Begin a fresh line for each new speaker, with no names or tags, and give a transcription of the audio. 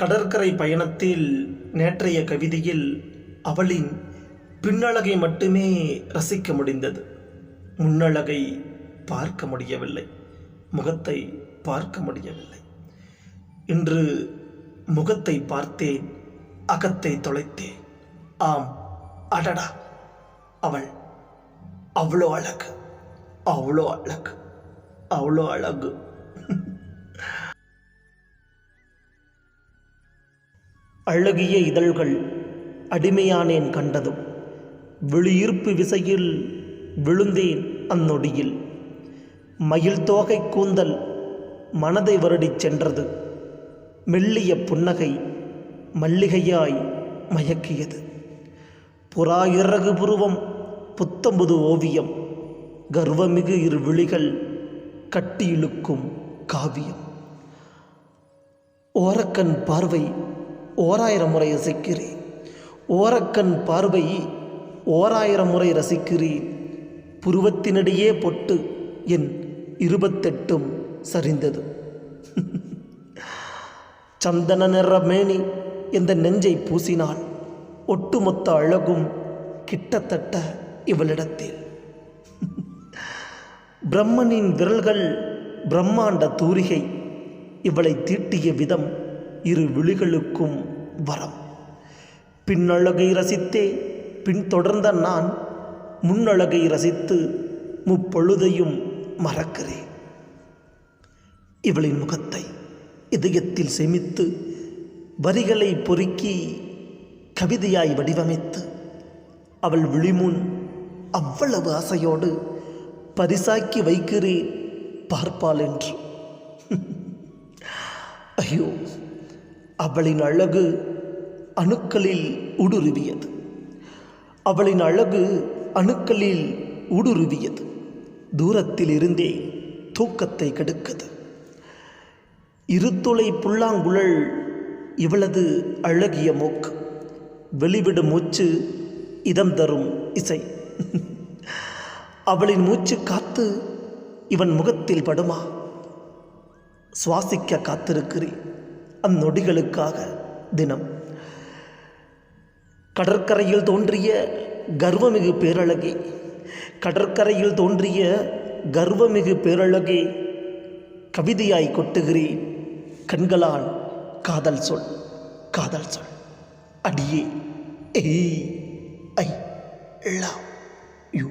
கடற்கரை பயணத்தில் நேற்றைய கவிதையில் அவளின் பின்னழகை மட்டுமே ரசிக்க முடிந்தது. முன்னழகை பார்க்க முடியவில்லை, முகத்தை பார்க்க முடியவில்லை. இன்று முகத்தை பார்த்தேன், அகத்தை தொலைத்தேன். ஆம், அடடா, அவள் அவ்வளோ அழகு, அவ்வளோ அழகு, அவ்வளோ அழகு. அழகிய இதழ்கள் அடிமையானேன் கண்டதும், விழியீர்ப்பு விசையில் விழுந்தேன் அந்நொடியில். மயில் தோகை கூந்தல் மனதை வருடிச் சென்றது, மெல்லிய புன்னகை மல்லிகையாய் மயக்கியது. புறா இறகு புருவம் புத்தம்புது ஓவியம், கர்வமிகு இரு விழிகள் கட்டியிழுக்கும் காவியம். ஓரக்கண் பார்வை ஓராயிரம் முறை ரசிக்கிறேன், ஓரக்கண் பார்வை ஓராயிரம் முறை ரசிக்கிறேன். புருவத்தினிடையே பொட்டு என் 28 சரிந்தது. சந்தன நிற மேனி எந்த நெஞ்சை பூசினாள், ஒட்டுமொத்த அழகும் கிட்டத்தட்ட இவளிடத்தில். பிரம்மனின் விரல்கள் பிரம்மாண்ட தூரிகை, இவளை தீட்டிய விதம் இரு விழிகளுக்கும் வரம். பின்னழகை ரசித்தே பின்தொடர்ந்த நான் முன்னழகை ரசித்து முப்பொழுதையும் மறக்கிறேன். இவளின் முகத்தை இதயத்தில் சேமித்து வரிகளை பொறுக்கி கவிதையாய் வடிவமைத்து அவள் விழிமுன் அவ்வளவு ஆசையோடு பரிசாக்கி வைக்கிறேன் பார்ப்பாள் என்று. ஐயோ, அவளின் அழகு அணுக்களில் ஊடுருவியது, அவளின் அழகு அணுக்களில் ஊடுருவியது. தூரத்தில் இருந்தே தூக்கத்தை கெடுக்குது. இருத்துளை புல்லாங்குழல் இவளது அழகிய மூக்கு, வெளிவிடும் மூச்சு இதம் தரும் இசை. அவளின் மூச்சு காத்து இவன் முகத்தில் படுமா? சுவாசிக்க காத்திருக்கிறேன் அந்நொடிகளுக்காக தினம். கடற்கரையில் தோன்றிய கர்வமிகு பேரழகே, கடற்கரையில் தோன்றிய கர்வமிகு பேரழகே, கவிதையாய் கொட்டுகிறேன் கண்களால் காதல் சொல், காதல் சொல். அடியே, ஐ லவ் யூ.